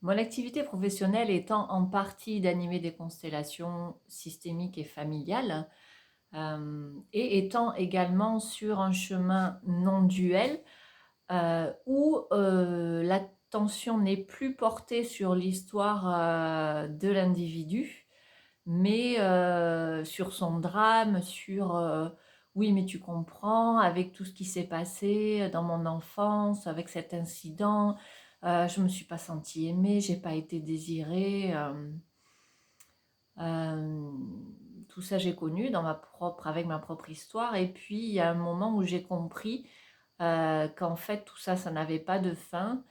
Mon activité professionnelle étant en partie d'animer des constellations systémiques et familiales, et étant également sur un chemin non duel, où l'attention n'est plus portée sur l'histoire de l'individu, mais sur son drame, sur oui, mais tu comprends, avec tout ce qui s'est passé dans mon enfance, avec cet incident, je me suis pas sentie aimée, j'ai pas été désirée. Euh, Tout ça j'ai connu avec ma propre histoire. Et puis il y a un moment où j'ai compris qu'en fait tout ça, ça n'avait pas de fin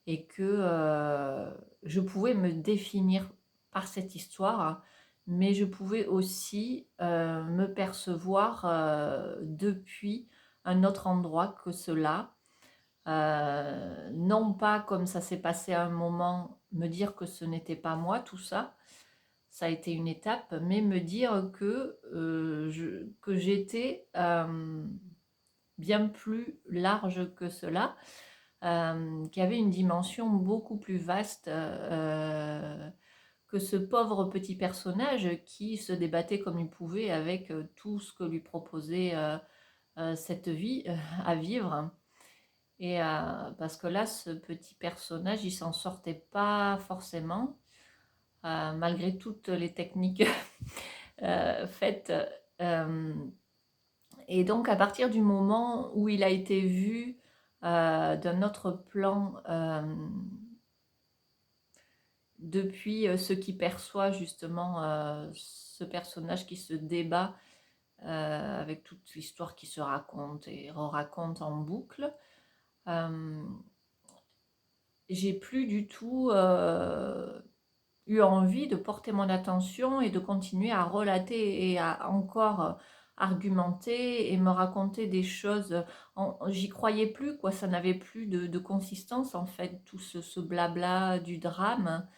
et que je pouvais me définir par cette histoire, hein, mais je pouvais aussi me percevoir depuis un autre endroit que cela. Non pas comme ça s'est passé à un moment, me dire que ce n'était pas moi tout ça, ça a été une étape, mais me dire que j'étais bien plus large que cela, qui avait une dimension beaucoup plus vaste que ce pauvre petit personnage qui se débattait comme il pouvait avec tout ce que lui proposait cette vie à vivre. Et parce que là, ce petit personnage, il s'en sortait pas forcément, malgré toutes les techniques faites. euh, et donc, à partir du moment où il a été vu d'un autre plan, depuis ce qui perçoit justement ce personnage qui se débat avec toute l'histoire qui se raconte et re-raconte en boucle, euh, j'ai plus du tout eu envie de porter mon attention et de continuer à relater et à encore argumenter et me raconter des choses. J'y croyais plus, quoi, ça n'avait plus de consistance en fait, tout ce blabla du drame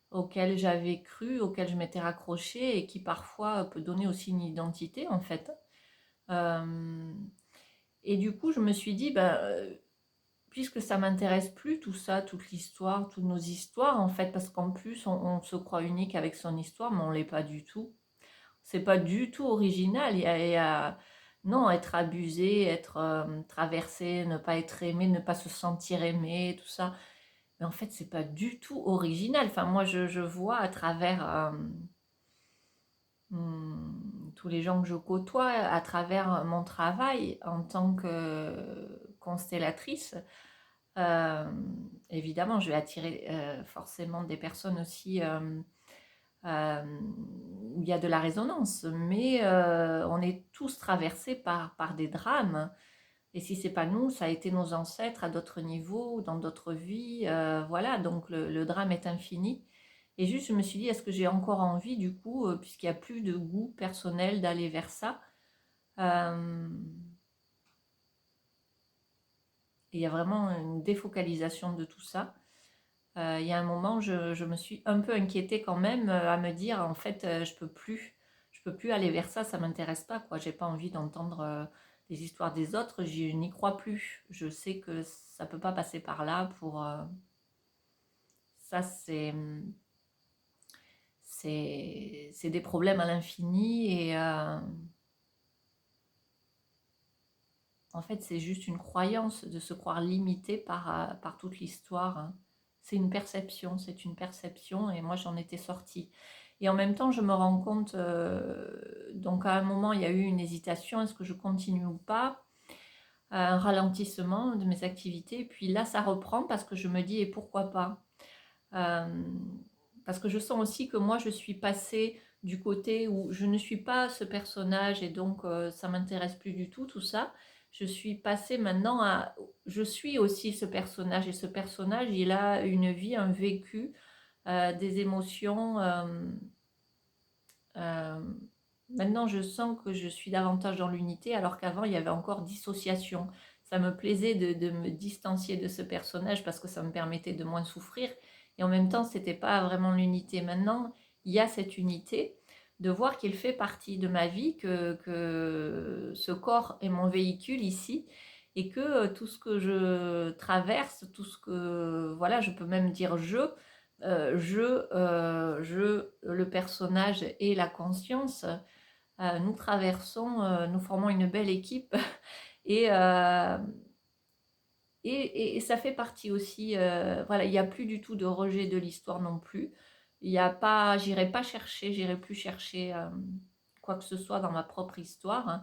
auquel j'avais cru, auquel je m'étais raccrochée et qui parfois peut donner aussi une identité en fait. Euh, et du coup, je me suis dit, ben, puisque ça m'intéresse plus tout ça, toute l'histoire, toutes nos histoires en fait, parce qu'en plus on se croit unique avec son histoire, mais on l'est pas du tout. C'est pas du tout original. Non, être abusé, être traversé, ne pas être aimé, ne pas se sentir aimé, tout ça. Mais en fait, c'est pas du tout original. Enfin, moi, je vois à travers tous les gens que je côtoie, à travers mon travail en tant que constellatrice. Euh, Évidemment, je vais attirer forcément des personnes aussi euh, où il y a de la résonance, mais on est tous traversés par des drames. Et si c'est pas nous, ça a été nos ancêtres à d'autres niveaux, dans d'autres vies. Voilà, donc le drame est infini. Et juste, je me suis dit, est-ce que j'ai encore envie, du coup, puisqu'il n'y a plus de goût personnel, d'aller vers ça. Euh, Il y a vraiment une défocalisation de tout ça. Il y a un moment, je me suis un peu inquiétée quand même à me dire, en fait, je peux plus aller vers ça, ça m'intéresse pas, quoi. J'ai pas envie d'entendre les histoires des autres, je n'y crois plus. Je sais que ça peut pas passer par là pour ça, c'est des problèmes à l'infini et en fait, c'est juste une croyance de se croire limité par toute l'histoire, hein. C'est une perception, et moi j'en étais sortie. Et en même temps, je me rends compte, donc à un moment, il y a eu une hésitation, est-ce que je continue ou pas? Un ralentissement de mes activités, et puis là, ça reprend parce que je me dis, et pourquoi pas? Euh, Parce que je sens aussi que moi, je suis passée du côté où je ne suis pas ce personnage et donc ça m'intéresse plus du tout, tout ça. Je suis passée maintenant à... Je suis aussi ce personnage et ce personnage, il a une vie, un vécu, des émotions. Euh, Maintenant, je sens que je suis davantage dans l'unité alors qu'avant, il y avait encore dissociation. Ça me plaisait de me distancier de ce personnage parce que ça me permettait de moins souffrir. Et en même temps, c'était pas vraiment l'unité. Maintenant, il y a cette unité de voir qu'il fait partie de ma vie, que ce corps est mon véhicule ici et que tout ce que je traverse, tout ce que, voilà, je peux même dire je, le personnage et la conscience, nous traversons, nous formons une belle équipe et, et ça fait partie aussi, voilà, il n'y a plus du tout de rejet de l'histoire non plus. Il y a pas, j'irai plus chercher quoi que ce soit dans ma propre histoire, hein.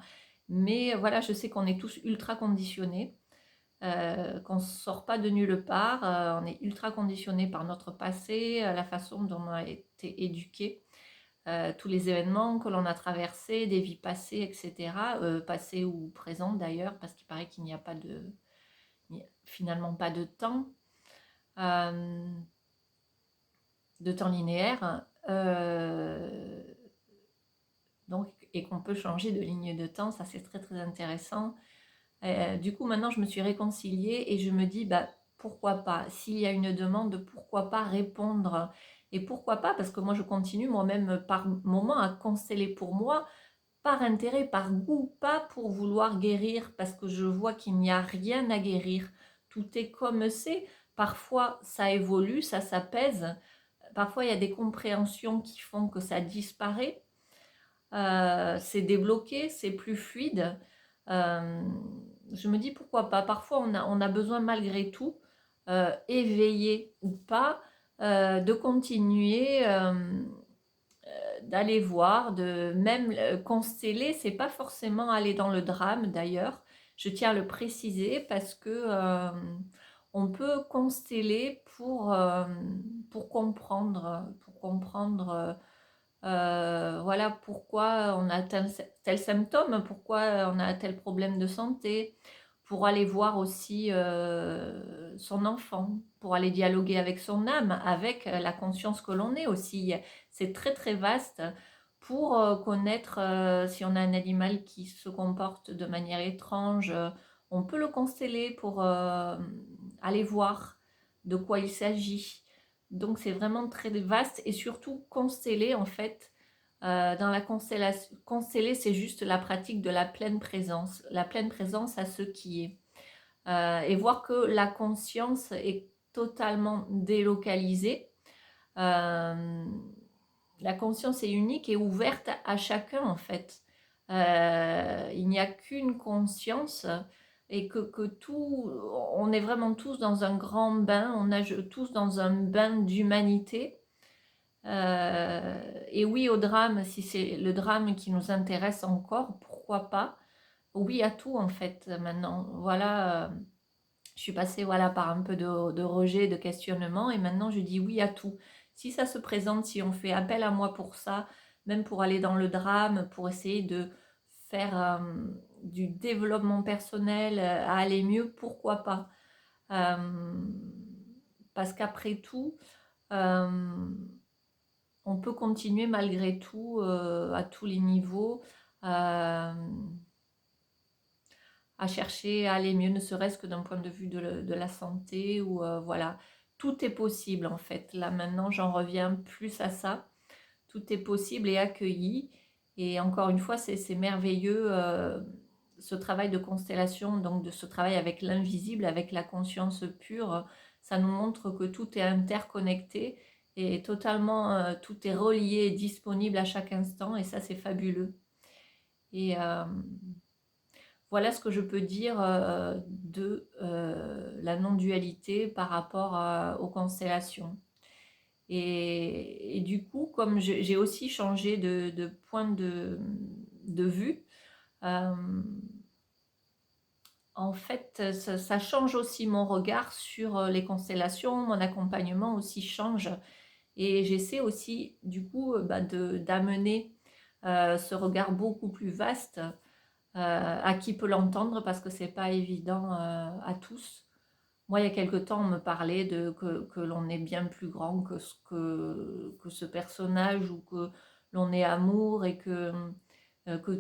Mais voilà, je sais qu'on est tous ultra conditionnés, qu'on ne sort pas de nulle part, on est ultra conditionnés par notre passé, la façon dont on a été éduqué, tous les événements que l'on a traversés, des vies passées, etc. Passées ou présentes d'ailleurs, parce qu'il paraît qu'il n'y a pas de, finalement pas euh, de temps linéaire, donc, et qu'on peut changer de ligne de temps, ça c'est très très intéressant. Du coup, maintenant je me suis réconciliée et je me dis, bah, pourquoi pas, s'il y a une demande, pourquoi pas répondre, et pourquoi pas, parce que moi je continue moi-même par moment à consteller pour moi, par intérêt, par goût, pas pour vouloir guérir, parce que je vois qu'il n'y a rien à guérir. Tout est comme c'est. Parfois, ça évolue, ça s'apaise. Parfois, il y a des compréhensions qui font que ça disparaît. C'est débloqué, c'est plus fluide. Euh, je me dis pourquoi pas. Parfois, on a besoin malgré tout, éveillé ou pas, de continuer. D'aller voir, de même consteller, c'est pas forcément aller dans le drame d'ailleurs. Je tiens à le préciser parce que on peut consteller pour comprendre voilà pourquoi on a tel symptôme, pourquoi on a tel problème de santé, pour aller voir aussi son enfant, pour aller dialoguer avec son âme, avec la conscience que l'on est aussi. C'est très très vaste pour connaître si on a un animal qui se comporte de manière étrange, on peut le consteller pour aller voir de quoi il s'agit. Donc c'est vraiment très vaste et surtout consteller en fait. Dans la constellation, consteller, c'est juste la pratique de la pleine présence à ce qui est. Et voir que la conscience est totalement délocalisée. Euh, la conscience est unique et ouverte à chacun en fait. Il n'y a qu'une conscience et que tout, on est vraiment tous dans un grand bain, on nage tous dans un bain d'humanité. Et oui au drame, si c'est le drame qui nous intéresse encore, pourquoi pas. Oui à tout en fait maintenant. Voilà, je suis passée voilà, par un peu de rejet, de questionnement et maintenant je dis oui à tout. Si ça se présente, si on fait appel à moi pour ça, même pour aller dans le drame, pour essayer de faire du développement personnel, à aller mieux, pourquoi pas. Euh, Parce qu'après tout, euh, on peut continuer malgré tout à tous les niveaux à chercher à aller mieux, ne serait-ce que d'un point de vue de la santé ou voilà, tout est possible en fait. Là maintenant, j'en reviens plus à ça. Tout est possible et accueilli. Et encore une fois, c'est merveilleux ce travail de constellation, donc de ce travail avec l'invisible, avec la conscience pure. Ça nous montre que tout est interconnecté et totalement, tout est relié et disponible à chaque instant. Et ça, c'est fabuleux. Et voilà ce que je peux dire de la non-dualité par rapport aux constellations. Et du coup, comme j'ai aussi changé de point de vue, euh, en fait, ça change aussi mon regard sur les constellations, mon accompagnement aussi change. Et j'essaie aussi, du coup, bah, d'amener ce regard beaucoup plus vaste à qui peut l'entendre parce que c'est pas évident à tous. Moi, il y a quelque temps, on me parlait que l'on est bien plus grand que ce personnage ou que l'on est amour et que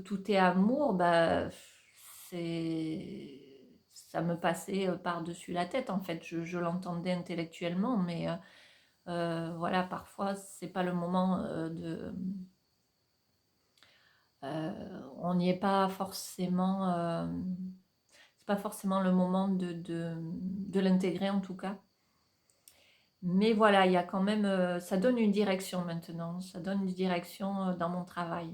tout est amour. Bah, ça me passait par-dessus la tête en fait. Je l'entendais intellectuellement, mais voilà, parfois, c'est pas le moment on n'y est pas forcément. C'est pas forcément le moment de l'intégrer en tout cas. Mais voilà, il y a quand même, ça donne une direction maintenant, ça donne une direction, dans mon travail.